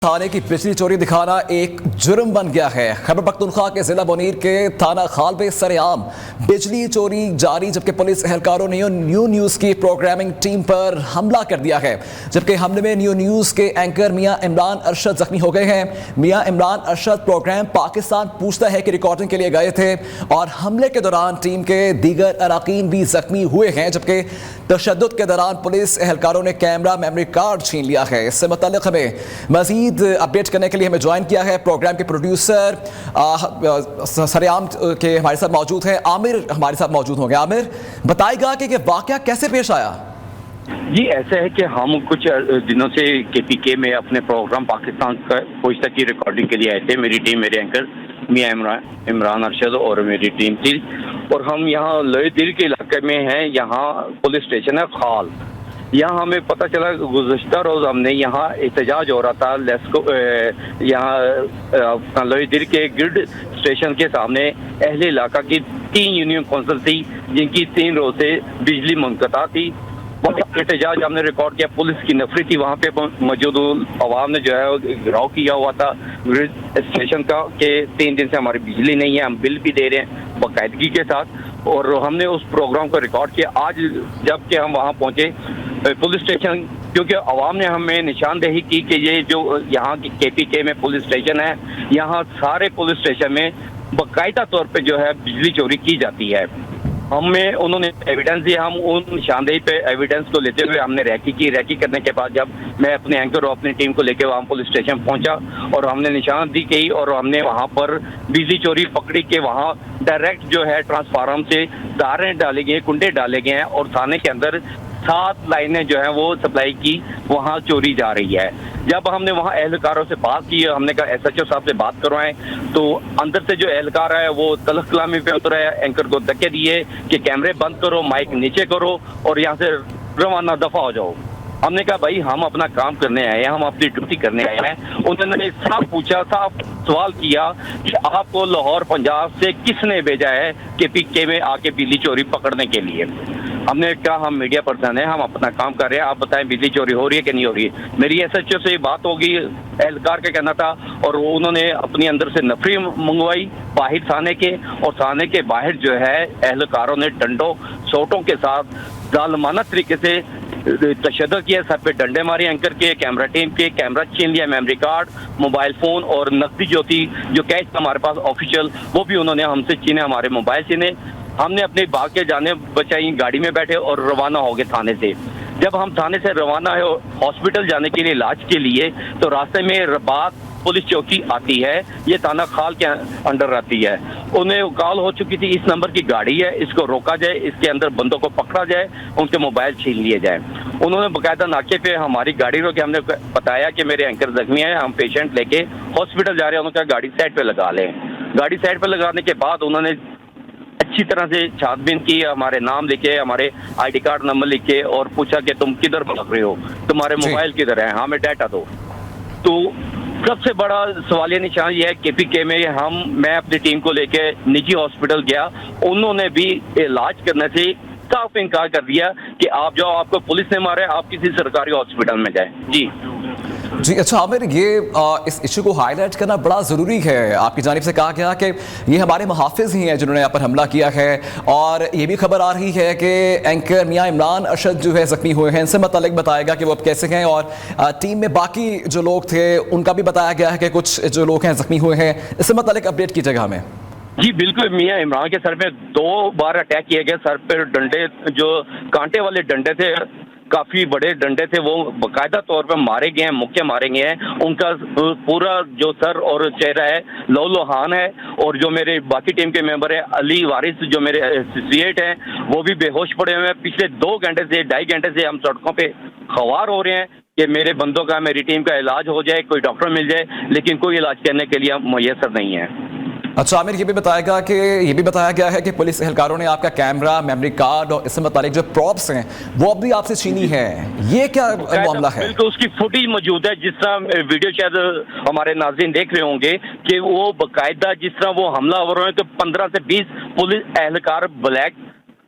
تھانے کی بجلی چوری دکھانا ایک جرم بن گیا ہے۔ خیبر پختونخوا کے ضلع بونیر کے تھانہ خال میں سرعام بجلی چوری جاری، جبکہ پولیس اہلکاروں نے نیو نیوز کی پروگرامنگ ٹیم پر حملہ کر دیا ہے، جبکہ حملے میں نیو نیوز کے اینکر میاں عمران ارشد زخمی ہو گئے ہیں۔ میاں عمران ارشد پروگرام پاکستان پوچھتا ہے کہ ریکارڈنگ کے لیے گئے تھے اور حملے کے دوران ٹیم کے دیگر اراکین بھی زخمی ہوئے ہیں، جبکہ تشدد کے دوران پولیس اہلکاروں نے کیمرہ میموری کارڈ چھین لیا ہے۔ اس سے متعلق ہمیں مزید اپڈیٹ کرنے کے لیے ہمیں جوائن کیا ہے پروگرام کے پروڈیوسر سرعام کے ہمارے ساتھ موجود ہیں عامر، ہمارے ساتھ موجود ہوں گے۔ عامر بتائے گا کہ یہ واقعہ کیسے پیش آیا؟ جی ایسا ہے کہ ہم کچھ دنوں سے کے پی کے میں اپنے پروگرام پاکستان کا پوچھتا کی ریکارڈنگ کے لیے آئے تھے۔ میری ٹیم، میرے اینکر میاں عمران ارشد اور میری ٹیم تھی، اور ہم یہاں لوئے دل کے علاقے میں ہیں۔ یہاں پولیس اسٹیشن ہے خال۔ یہاں ہمیں پتہ چلا گزشتہ روز ہم نے یہاں احتجاج ہو رہا تھا یہاں لوئے دل کے گرڈ اسٹیشن کے سامنے اہل علاقہ کی 3 یونین کونسل تھی، جن کی 3 روز سے بجلی منقطع تھی۔ احتجاج ہم نے ریکارڈ کیا، پولیس کی نفری تھی وہاں پہ موجود، عوام نے جو ہے گھراؤ کیا ہوا تھا گرڈ اسٹیشن کا کہ 3 دن سے ہماری بجلی نہیں ہے، ہم بل بھی دے رہے ہیں باقاعدگی کے ساتھ، اور ہم نے اس پروگرام کو ریکارڈ کیا۔ آج جب کہ ہم وہاں پہنچے پولیس اسٹیشن، کیونکہ عوام نے ہمیں نشاندہی کی کہ یہ جو یہاں کی کے پی کے میں پولیس اسٹیشن ہے، یہاں سارے پولیس اسٹیشن میں باقاعدہ طور پہ جو ہے بجلی چوری کی جاتی ہے۔ ہمیں انہوں نے ایویڈنس دیا، ہم ان نشاندہی پہ ایویڈنس کو لیتے ہوئے ہم نے ریکی کی۔ ریکی کرنے کے بعد جب میں اپنے اینکر اور اپنی ٹیم کو لے کے وہاں پولیس اسٹیشن پہنچا اور ہم نے نشاندہی کی، اور ہم نے وہاں پر بجلی چوری پکڑی کہ وہاں ڈائریکٹ جو ہے ٹرانسفارم سے تاریں ڈالے گئے، کنڈے ڈالے گئے ہیں، اور تھانے کے اندر 7 لائنیں جو ہیں وہ سپلائی کی وہاں چوری جا رہی ہے۔ جب ہم نے وہاں اہلکاروں سے بات کی، ہم نے کہا ایس ایچ او صاحب سے بات کروائیں، تو اندر سے جو اہلکار ہے وہ تلخ کلامی پہ اترا ہے، اینکر کو دھکے دیے کہ کیمرے بند کرو، مائک نیچے کرو اور یہاں سے روانہ دفع ہو جاؤ۔ ہم نے کہا بھائی ہم اپنا کام کرنے آئے ہیں، ہم اپنی ڈیوٹی کرنے آئے ہیں۔ انہوں نے صاف پوچھا، صاف سوال کیا کہ آپ کو لاہور پنجاب سے کس نے بھیجا ہے کہ پی کے میں آ کے بجلی چوری پکڑنے کے لیے؟ ہم نے کہا ہم میڈیا پرسن ہیں، ہم اپنا کام کر رہے ہیں، آپ بتائیں بجلی چوری ہو رہی ہے کہ نہیں ہو رہی ہے؟ میری ایس ایچ او سے بات ہوگی، اہلکار کا کہنا تھا، اور انہوں نے اپنی اندر سے نفری منگوائی باہر تھانے کے، اور تھانے کے باہر جو ہے اہلکاروں نے ڈنڈوں سوٹوں کے ساتھ ظالمانہ طریقے سے تشدد کیا، سر پہ ڈنڈے مارے اینکر کے، کیمرہ ٹیم کے، کیمرہ چھین لیا، میموری کارڈ، موبائل فون اور نقدی جو تھی، جو کیش تھا ہمارے پاس آفیشیل، وہ بھی انہوں نے ہم سے چھینے، ہمارے موبائل چھینے۔ ہم نے اپنی بھاگ کے جانے بچائی، گاڑی میں بیٹھے اور روانہ ہو گئے تھانے سے۔ جب ہم تھانے سے روانہ ہے ہاسپٹل جانے کے لیے علاج کے لیے، تو راستے میں رباط پولیس چوکی آتی ہے، یہ تھانہ خال کے انڈر آتی ہے۔ انہیں کال ہو چکی تھی اس نمبر کی گاڑی ہے، اس کو روکا جائے، اس کے اندر بندوں کو پکڑا جائے، ان کے موبائل چھین لیے جائے۔ انہوں نے باقاعدہ ناکے پہ ہماری گاڑی روکی، ہم نے بتایا کہ میرے اینکر زخمی ہیں، ہم پیشنٹ لے کے ہاسپٹل جا رہے ہیں۔ انہوں نے کہا گاڑی سائڈ پہ لگا لیں۔ گاڑی سائڈ پہ لگانے کے بعد انہوں نے اچھی طرح سے چھان بین کی، ہمارے نام لکھے، ہمارے آئی ڈی کارڈ نمبر لکھے، اور پوچھا کہ تم کدھر بھاگ رہے ہو، تمہارے موبائل کدھر ہے، ہمیں ڈیٹا دو۔ تو سب سے بڑا سوالیہ نشان یہ ہے کے پی کے میں میں اپنی ٹیم کو لے کے نجی ہاسپٹل گیا، انہوں نے بھی علاج کرنے سے صاف انکار کر دیا کہ آپ جاؤ، آپ کو پولیس نے مارا ہے، آپ کسی سرکاری ہاسپٹل میں جائیں۔ جی اچھا عامر، یہ اس ایشو کو ہائی لائٹ کرنا بڑا ضروری ہے۔ آپ کی جانب سے کہا گیا کہ یہ ہمارے محافظ ہی ہیں جنہوں نے یہاں پر حملہ کیا ہے، اور یہ بھی خبر آ رہی ہے کہ اینکر میاں عمران ارشد جو ہے زخمی ہوئے ہیں۔ ان سے متعلق بتائے گا کہ وہ اب کیسے ہیں، اور ٹیم میں باقی جو لوگ تھے ان کا بھی بتایا گیا ہے کہ کچھ جو لوگ ہیں زخمی ہوئے ہیں۔ اس سے متعلق اپڈیٹ کیجیے گا ہمیں۔ جی بالکل، میاں عمران کے سر پہ 2 بار اٹیک کیے گئے، سر پہ ڈنڈے جو کانٹے والے ڈنڈے تھے، کافی بڑے ڈنڈے تھے، وہ باقاعدہ طور پہ مارے گئے ہیں، مکے مارے گئے ہیں۔ ان کا پورا جو سر اور چہرہ ہے لہولہان ہے، اور جو میرے باقی ٹیم کے ممبر ہیں علی وارث جو میرے ایسوسیٹ ہیں، وہ بھی بے ہوش پڑے ہوئے ہیں۔ پچھلے 2 گھنٹے سے 2.5 گھنٹے سے ہم سڑکوں پہ خوار ہو رہے ہیں کہ میرے بندوں کا، میری ٹیم کا علاج ہو جائے، کوئی ڈاکٹر مل جائے، لیکن کوئی علاج کرنے کے لیے میسر نہیں ہے۔ اچھا عامر، یہ بھی بتایا گیا ہے کہ پولیس اہلکاروں نے آپ کا کیمرہ، میموری کارڈ اور اس سے متعلق جو پراپس ہیں وہ اب بھی آپ سے چھینی ہے، یہ کیا معاملہ ہے؟ بالکل، اس کی فوٹیج موجود ہے، جس طرح ویڈیو شاید ہمارے ناظرین دیکھ رہے ہوں گے کہ وہ باقاعدہ جس طرح وہ حملہ ہو رہے ہیں، تو 15 سے 20 پولیس اہلکار بلیک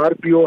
RPO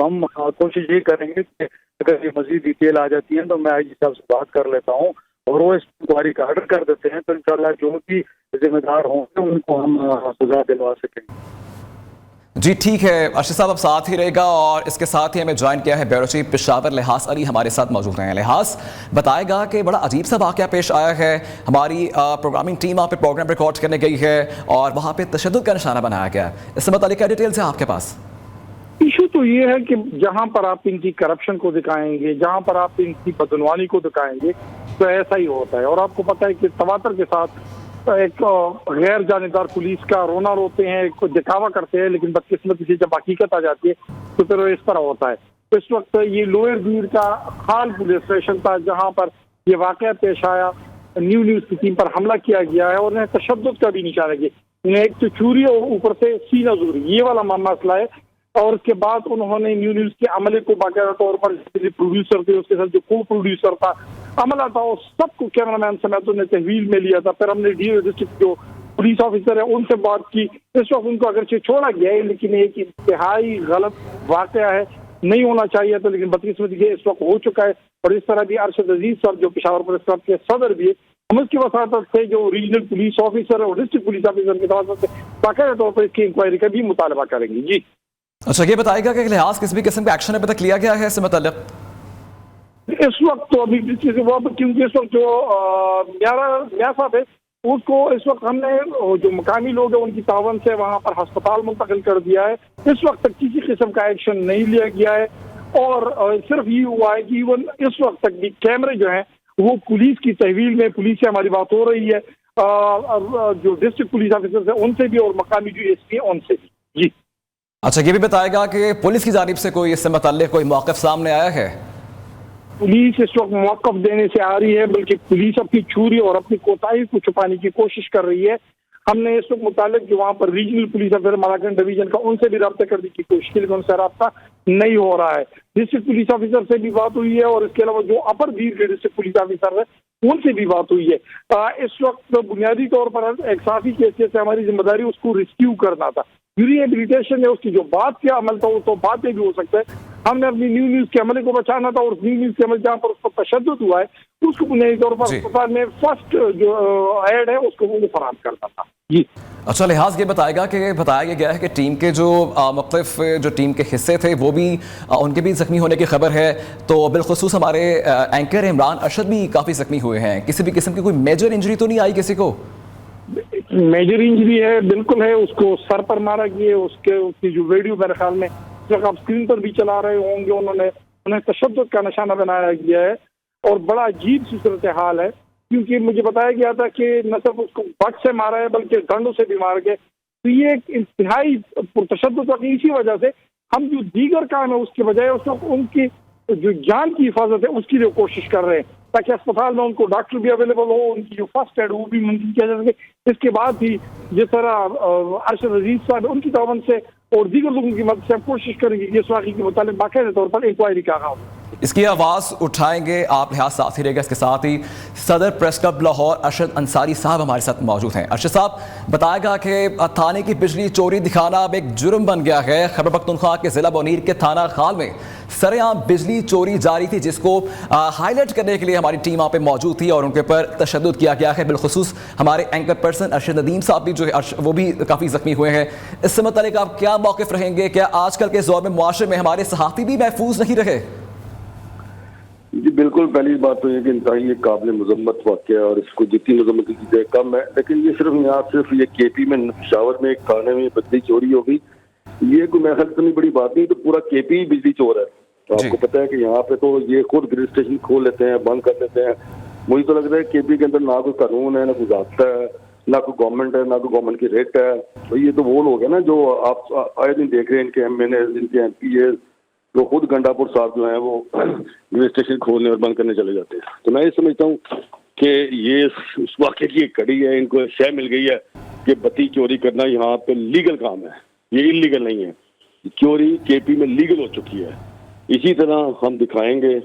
تو ہم کوشش یہ کریں گے کہ اگر یہ مزید ڈیٹیل آ جاتی ہے تو میں آئی جی صاحب سے بات کر لیتا ہوں اور وہ اس انکوائری کا آرڈر کر دیتے ہیں، تو انشاءاللہ جو بھی ذمہ دار ہوں گے ان کو ہم سزا دلوا سکیں گے۔ جی ٹھیک ہے ارشد صاحب، اب ساتھ ہی رہے گا، اور اس کے ساتھ ہی ہمیں جوائن کیا ہے بیورو چیف پشاور لحاظ علی ہمارے ساتھ موجود ہیں۔ لحاظ بتائے گا کہ بڑا عجیب سا واقعہ پیش آیا ہے، ہماری پروگرامنگ ٹیم وہاں پہ پروگرام ریکارڈ کرنے گئی ہے اور وہاں پہ تشدد کا نشانہ بنایا گیا ہے، اس سے متعلق کیا ڈیٹیلز ہیں آپ کے پاس؟ ایشو تو یہ ہے کہ جہاں پر آپ ان کی کرپشن کو دکھائیں گے، جہاں پر آپ ان کی بدعنوانی کو دکھائیں گے تو ایسا ہی ہوتا ہے، اور آپ کو پتہ ہے کہ تواتر کے ساتھ ایک غیر جانبدار پولیس کا رونا روتے ہیں، ایک دکھاوا کرتے ہیں، لیکن بدقسمتی سے جب حقیقت آ جاتی ہے تو پھر اس طرح ہوتا ہے۔ اس وقت یہ لوئر گیر کا خال پولیس اسٹیشن تھا جہاں پر یہ واقعہ پیش آیا، نیوز کی ٹیم پر حملہ کیا گیا ہے اور انہیں تشدد کا بھی نشانہ کیا، انہیں ایک تو چوری اور اوپر سے سینہ زوری، یہ والا مسئلہ ہے۔ اور اس کے بعد انہوں نے نیوز کے عملے کو باقاعدہ طور پر پروڈیوسر تھے، اس کے ساتھ جو کو پروڈیوسر تھا، عملہ تھا، وہ سب کو کیمرہ مین سمیت انہیں تحویل میں لیا تھا۔ پھر ہم نے ڈی ڈسٹرکٹ جو پولیس آفیسر ہے ان سے بات کی، اس وقت ان کو اگرچہ چھوڑا گیا ہے لیکن ایک انتہائی غلط واقعہ ہے، نہیں ہونا چاہیے تھا لیکن بدقسمتی سے اس وقت ہو چکا ہے۔ اور اس طرح بھی ارشد عزیز صاحب جو پشاور پریس کلب کے صدر بھی ہے، ہم اس کی وساطت سے جو ریجنل پولیس آفیسر اور ڈسٹرکٹ پولیس آفیسر کی وساطت سے باقاعدہ طور پر اس کی انکوائری کا بھی مطالبہ کریں گے۔ جی اچھا، یہ بتائے گا کہ لحاظ کسی بھی قسم کا ایکشن ابھی تک لیا گیا ہے اس سے متعلق؟ اس وقت تو ابھی کیونکہ اس وقت جو میاں صاحب ہے اس کو اس وقت ہم نے جو مقامی لوگ ہیں ان کی تعاون سے وہاں پر ہسپتال منتقل کر دیا ہے، اس وقت تک کسی قسم کا ایکشن نہیں لیا گیا ہے، اور صرف یہ ہوا ہے کہ ایون اس وقت تک بھی کیمرے جو ہیں وہ پولیس کی تحویل میں، پولیس سے ہماری بات ہو رہی ہے، جو ڈسٹرکٹ پولیس آفیسر ہیں ان سے بھی اور مقامی جو ایس پی ہیں ان سے بھی۔ جی اچھا، یہ بھی بتائے گا کہ پولیس کی جانب سے کوئی اس سے متعلق کوئی موقف سامنے آیا ہے؟ پولیس اس وقت موقف دینے سے آ رہی ہے، بلکہ پولیس اپنی چوری اور اپنی کوتاہی کو چھپانے کی کوشش کر رہی ہے۔ ہم نے اس وقت متعلق جو وہاں پر ریجنل پولیس افسر مالاکنڈ ڈویژن کا ان سے بھی رابطہ کرنے کی کوشش کی لیکن ان سے رابطہ نہیں ہو رہا ہے۔ ڈسٹرکٹ پولیس آفیسر سے بھی بات ہوئی ہے اور اس کے علاوہ جو اپر بھیڑ کے ڈسٹرکٹ پولیس آفیسر ہے ان سے بھی بات ہوئی ہے۔ اس وقت بنیادی طور پر ایک صحافی کی حیثیت سے ہماری ذمہ داری اس کو ریسکیو کرنا تھا، ریہیبلیٹیشن ہے اس کی جو بات کیا عمل تھا وہ تو بعد میں بھی ہو سکتا ہے، ہم نے اپنی نیوز کے عملے کو بچانا تھا، اور نیوز کے عمل جہاں پر اس پر تشدد ہوا ہے اس کو بنیادی طور پر اسپتال میں فرسٹ جو ایڈ ہے اس کو وہ فراہم کرنا تھا۔ جی اچھا، لحاظ یہ بتائے گا کہ بتایا گیا ہے کہ ٹیم کے جو مختلف جو ٹیم کے حصے تھے وہ بھی ان کے بھی زخمی ہونے کی خبر ہے، تو بالخصوص ہمارے اینکر عمران ارشد بھی کافی زخمی ہوئے ہیں، کسی بھی قسم کی کوئی میجر انجری تو نہیں آئی کسی کو؟ میجر انجری ہے، بالکل ہے، اس کو سر پر مارا گیا، اس کی جو ویڈیو میرے خیال میں جب آپ اسکرین پر بھی چلا رہے ہوں گے انہیں تشدد کا نشانہ بنایا گیا ہے، اور بڑا عجیب سی صورتحال ہے کیونکہ مجھے بتایا گیا تھا کہ نہ صرف اس کو بٹ سے مارا ہے بلکہ ڈنڈوں سے بھی مار گئے، تو یہ ایک انتہائی پرتشدد واقعی، اسی وجہ سے ہم جو دیگر کام ہے اس کے بجائے اس وقت ان کی جو جان کی حفاظت ہے اس کی لیے کوشش کر رہے ہیں تاکہ اسپتال میں ان کو ڈاکٹر بھی اویلیبل ہو، ان کی جو فرسٹ ایڈ وہ بھی ممکن کیا جا سکے۔ اس کے بعد بھی جس طرح ارشد عزیز صاحب ان کی تعاون سے اور دیگر لوگوں کی مدد سے ہم کوشش کریں گے کہ اس واقعے کے متعلق باقاعدہ طور پر انکوائری کا آغاز ہو۔ اس کی آواز اٹھائیں گے آپ، لحاظ ساتھ ہی رہے گا۔ اس کے ساتھ ہی صدر پریس کلب لاہور ارشد انصاری صاحب ہمارے ساتھ موجود ہیں۔ ارشد صاحب بتائے گا کہ تھانے کی بجلی چوری دکھانا اب ایک جرم بن گیا ہے۔ خیبر پختونخوا کے ضلع بونیر کے تھانہ خال میں سر عام بجلی چوری جاری تھی جس کو ہائی لائٹ کرنے کے لیے ہماری ٹیم وہاں پہ موجود تھی اور ان کے اوپر تشدد کیا گیا ہے، بالخصوص ہمارے اینکر پرسن ارشد ندیم صاحب بھی جو ہے وہ بھی کافی زخمی ہوئے ہیں۔ اس سے متعلق آپ کیا موقف رہیں گے؟ کیا آج کل کے دور میں معاشرے میں ہمارے صحافی بھی محفوظ نہیں رہے؟ جی بالکل، پہلی بات تو یہ کہ انتہائی قابل مذمت واقعہ ہے اور اس کو جتنی مذمت کی جائے کم ہے، لیکن یہ صرف یہ کے پی میں پشاور میں ایک تھانے میں بجلی چوری ہو گئی، یہ کوئی میرے خیال اتنی بڑی بات نہیں، تو پورا کے پی بجلی چور ہے۔ تو آپ کو پتہ ہے کہ یہاں پہ تو یہ خود گریڈ اسٹیشن کھول لیتے ہیں، بند کر دیتے ہیں۔ مجھے تو لگ رہا ہے کے پی کے اندر نہ کوئی قانون ہے، نہ کوئی ضابطہ ہے، نہ کوئی گورنمنٹ ہے، نہ کوئی گورنمنٹ کی ریٹ ہے۔ تو یہ تو وہ لوگ ہیں نا جو آپ آئے دن دیکھ رہے ہیں، ان کے ایم این اے، ان کے ایم پی اے جو خود گنڈا پور صاحب جو ہیں وہ ریل اسٹیشن کھولنے اور بند کرنے چلے جاتے ہیں۔ تو میں یہ سمجھتا ہوں کہ یہ اس واقعے کی ایک کڑی ہے، ان کو شے مل گئی ہے کہ بتی چوری کرنا یہاں پہ لیگل کام ہے، یہ ان نہیں ہے۔ چوری کے پی میں لیگل ہو چکی ہے۔ اسی طرح ہم دکھائیں گے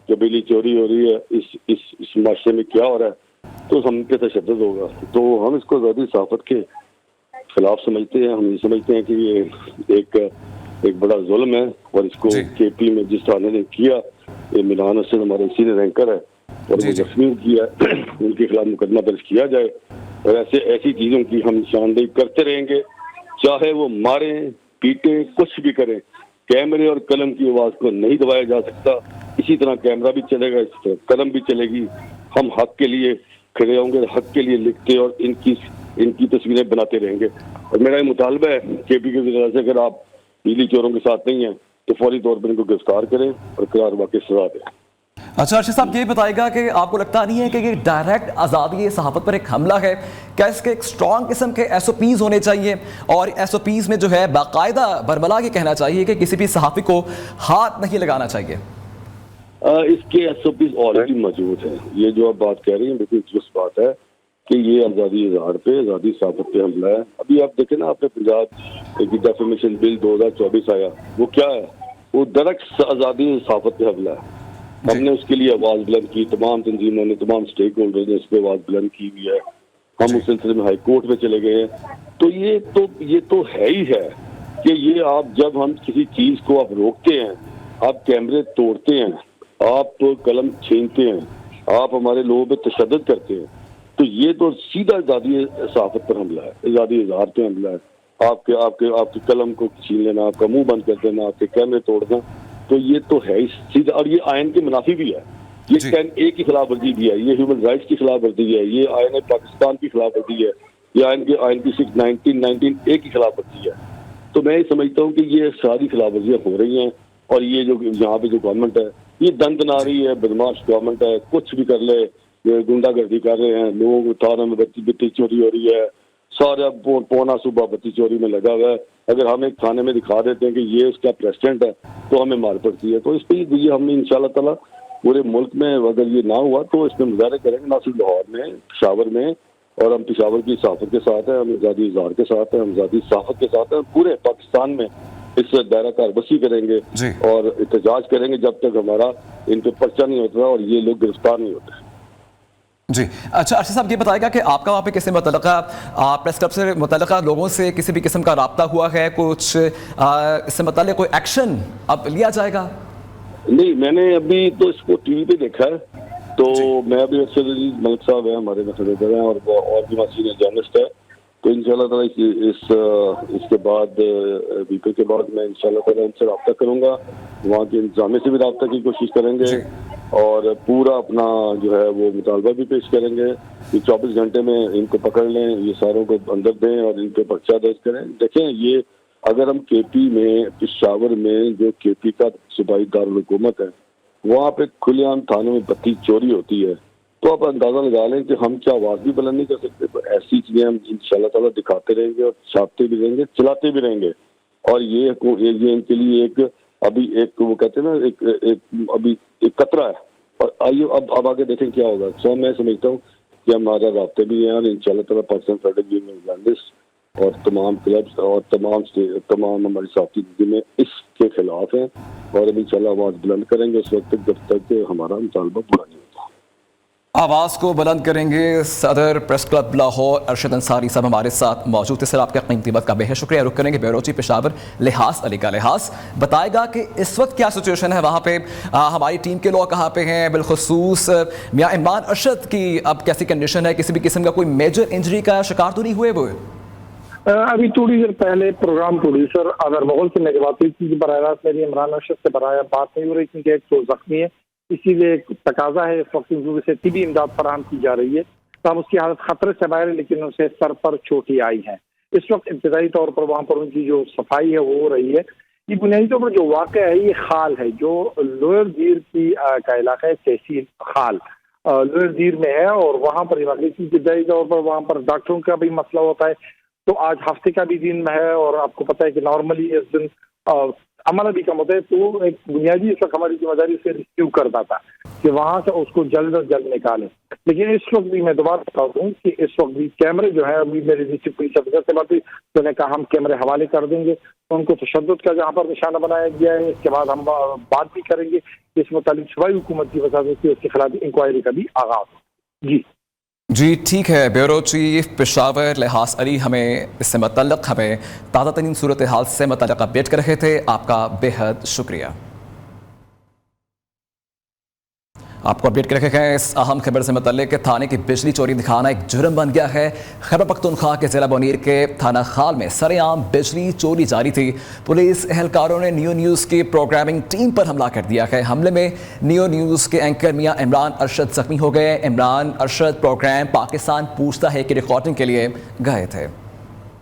کہ بجلی چوری ہو رہی ہے اس معاشرے میں کیا ہو رہا ہے، تو ہم پہ تشدد ہوگا۔ تو ہم اس کو ذاتی صحافت کے خلاف سمجھتے ہیں۔ ہم یہ سمجھتے ہیں کہ یہ ایک ایک بڑا ظلم ہے، اور اس کو کے پی میں جس طرح نے کیا، یہ ملان اسد ہمارے سینئر رینکر ہے اور وہ زخمی کیا، ان کے خلاف مقدمہ درج کیا جائے، اور ایسی چیزوں کی ہم نشاندہی کرتے رہیں گے، چاہے وہ ماریں پیٹیں کچھ بھی کریں، کیمرے اور قلم کی آواز کو نہیں دبایا جا سکتا۔ اسی طرح کیمرہ بھی چلے گا، اسی طرح قلم بھی چلے گی۔ ہم حق کے لیے کھڑے ہوں گے، حق کے لیے لکھتے اور ان کی تصویریں بناتے رہیں گے۔ اور میرا یہ مطالبہ ہے کے پی کے وزیر سے، اگر آپ بجلی چوروں کے ساتھ نہیں ہیں تو فوری طور پر ان کو گرفتار کریں اور قرار واقع سزا دیں۔ اچھا ارشد صاحب، یہ بتائے گا کہ آپ کو لگتا نہیں ہے کہ یہ ڈائریکٹ آزادی صحافت پر ایک حملہ ہے؟ کیا اس کے ایک اسٹرانگ قسم کے ایس او پیز ہونے چاہیے، اور ایس او پیز میں جو ہے باقاعدہ برملا یہ کہنا چاہیے کہ کسی بھی صحافی کو ہاتھ نہیں لگانا چاہیے؟ اس کے ایس او پیز آلریڈی موجود ہیں۔ یہ جو آپ بات کہہ رہی ہیں بالکل درست بات ہے کہ یہ آزادی اظہار پہ، آزادی صحافت پہ حملہ ہے۔ ابھی آپ دیکھیں نا، آپ نے پنجاب کی ڈیفیمیشن بل 2024 آیا، وہ کیا ہے؟ وہ ڈائریکٹ آزادی صحافت پہ حملہ ہے۔ ہم نے اس کے لیے آواز بلند کی، تمام تنظیموں نے، تمام اسٹیک ہولڈر نے اس پہ آواز بلند کی ہوئی ہے۔ ہم اس سلسلے میں ہائی کورٹ میں چلے گئے ہیں۔ تو یہ تو ہے ہی ہے کہ یہ آپ جب ہم کسی چیز کو آپ روکتے ہیں، آپ کیمرے توڑتے ہیں، آپ قلم چھینتے ہیں، آپ ہمارے لوگوں پہ تشدد کرتے ہیں، تو یہ تو سیدھا آزادی صحافت پر حملہ ہے، آزادی اظہار پہ حملہ ہے۔ آپ کے قلم کو چھین لینا، آپ کا منہ بند کر دینا، آپ کے کیمرے توڑنا، تو یہ تو ہے ہی سیدھا، اور یہ آئین کے منافی بھی ہے، یہ 10A کی خلاف ورزی بھی ہے، یہ ہیومن رائٹس کی خلاف ورزی ہے، یہ آئین پاکستان کی خلاف ورزی ہے، یہ آئین کی 19A کی خلاف ورزی ہے۔ تو میں یہ سمجھتا ہوں کہ یہ ساری خلاف ورزیاں ہو رہی ہیں، اور یہ جو یہاں پہ جو گورنمنٹ ہے یہ دند نہ رہی ہے، بدماش گورنمنٹ ہے، کچھ بھی کر لے، گنڈا گردی کر رہے ہیں، لوگوں کو تاروں میں بتی چوری ہو رہی ہے، سارا پونا صبح بتی چوری میں لگا ہوا ہے۔ اگر ہم ایک تھانے میں دکھا دیتے ہیں کہ یہ اس کا پریسیڈنٹ ہے تو ہمیں مار پڑتی ہے۔ تو اس پہ یہ ہم نے انشاءاللہ تعالیٰ پورے ملک میں، اگر یہ نہ ہوا تو اس پہ مظاہرے کریں گے، نہ صرف لاہور میں، پشاور میں، اور ہم پشاور کی صحافت کے ساتھ ہیں، ہم آزادی اظہار کے ساتھ ہیں، ہم آزادی صحافت کے ساتھ ہیں، پورے پاکستان میں اس دائرہ کار وسیع کریں گے اور احتجاج کریں گے جب تک ہمارا ان پہ پرچہ نہیں ہوتا اور یہ لوگ گرفتار نہیں ہوتے۔ جی اچھا ارشد صاحب، یہ بتائے گا کہ آپ کا وہاں پہ کسی متعلقہ پریس کلب سے متعلقہ لوگوں سے کسی بھی قسم کا رابطہ ہوا ہے؟ کچھ اس سے متعلق کوئی ایکشن اب لیا جائے گا؟ نہیں، میں نے ابھی تو اس کو ٹی وی پہ دیکھا ہے، تو میں ابھی ارشد عزیز ملک صاحب ہیں، ہمارے مسئلے ہیں، اور بھی سینئر جرنلسٹ ہے، تو انشاءاللہ تعالیٰ اس کے بعد ویپے کے بعد میں انشاءاللہ تعالیٰ ان سے رابطہ کروں گا، وہاں کے انتظامیہ سے بھی رابطہ کی کوشش کریں گے، اور پورا اپنا جو ہے وہ مطالبہ بھی پیش کریں گے کہ 24 گھنٹے میں ان کو پکڑ لیں، یہ ساروں کو اندر دیں اور ان پہ پرچہ درج کریں۔ دیکھیں، یہ اگر ہم کے پی میں، پشاور میں جو کے پی کا صوبائی دارالحکومت ہے، وہاں پہ کھلے عام تھانوں میں بتی چوری ہوتی ہے، تو آپ اندازہ لگا لیں کہ ہم کیا آواز بھی بلند نہیں کر سکتے۔ تو ایسی چیزیں ہم انشاءاللہ تعالیٰ دکھاتے رہیں گے اور چھاپتے بھی رہیں گے، چلاتے بھی رہیں گے، اور یہ ان کے لیے ایک وہ کہتے ہیں نا، ابھی ایک قطرہ ہے، اور آئیے اب آگے دیکھیں کیا ہوگا۔ سو میں سمجھتا ہوں کہ ہمارا رابطے بھی ہیں، اور انشاءاللہ تعالیٰ پاکستان فیڈرل یونین جرنلسٹ اور تمام کلبس اور تمام ہماری ساتھی میں اس کے خلاف ہیں، اور اب انشاءاللہ آواز بلند کریں گے اس وقت تک جب تک کہ ہمارا مطالبہ پورا نہیں ہوتا۔ آواز کو بلند کریں گے۔ صدر پریس کلب لاہور ارشد انصاری صاحب ہمارے ساتھ موجود تھے۔ سر، آپ کا قیمتی وقت کا بے حد شکریہ۔ رخ کریں گے بیروچی پشاور لحاظ علی کا لحاظ، بتائے گا کہ اس وقت کیا سچویشن ہے وہاں پہ، ہماری ٹیم کے لوگ کہاں پہ ہیں، بالخصوص میاں عمران ارشد کی اب کیسی کنڈیشن ہے، کسی بھی قسم کا کوئی میجر انجری کا شکار تو نہیں ہوئے وہ؟ ابھی تھوڑی دیر پہلے پروگرام پروڈیوسر اگر مغل سے میری بات ہوئی تھی، براہ راست میری عمران ارشد سے براہ بات نہیں ہو رہی کیونکہ ایک تو زخمی ہے، اسی لیے ایک تقاضا ہے اس وقت سے طبی امداد فراہم کی جا رہی ہے، تب اس کی حالت خطرے سے باہر ہے، لیکن اسے سر پر چوٹیں آئی ہیں۔ اس وقت ابتدائی طور پر وہاں پر ان کی جو صفائی ہے وہ ہو رہی ہے۔ یہ بنیادی طور پر جو واقعہ ہے یہ خال ہے، جو لوئر دیر کا علاقہ ہے، تحصیل خال لوئر دیر میں ہے، اور وہاں پر ابتدائی طور پر وہاں پر ڈاکٹروں کا بھی مسئلہ ہوتا ہے۔ تو آج ہفتے کا بھی دن ہے، اور آپ کو پتہ ہے کہ نارملی اس دن عمل بھی کم ہوتا ہے، تو ایک بنیادی اس وقت ہماری ذمہ داری سے ریسیو کرتا تھا کہ وہاں سے اس کو جلد از جلد نکالیں۔ لیکن اس وقت بھی میں دوبارہ بتا دوں کہ اس وقت بھی کیمرے جو ہے، ابھی میری ڈسٹرکٹ پولیس افسر سے بات ہوئی تو نے کہا ہم کیمرے حوالے کر دیں گے، ان کو تشدد کا جہاں پر نشانہ بنایا گیا ہے، اس کے بعد ہم بات بھی کریں گے اس متعلق صوبائی حکومت کی وجہ سے اس کے خلاف انکوائری کا بھی آغاز ہو۔ جی جی ٹھیک ہے، بیورو چیف پشاور لحاظ علی ہمیں اس سے متعلق ہمیں تازہ ترین صورتحال سے متعلق اپڈیٹ کر رہے تھے. آپ کا بے حد شکریہ. آپ کو اپڈیٹ کر رکھے ہیں اس اہم خبر سے متعلق کہ تھانے کی بجلی چوری دکھانا ایک جرم بن گیا ہے. خیبر پختونخوا کے ضلع بونیر کے تھانہ خال میں سر عام بجلی چوری جاری تھی. پولیس اہلکاروں نے نیو نیوز کی پروگرامنگ ٹیم پر حملہ کر دیا ہے. حملے میں نیو نیوز کے اینکر میاں عمران ارشد زخمی ہو گئے. عمران ارشد پروگرام پاکستان پوچھتا ہے کی ریکارڈنگ کے لیے گئے تھے.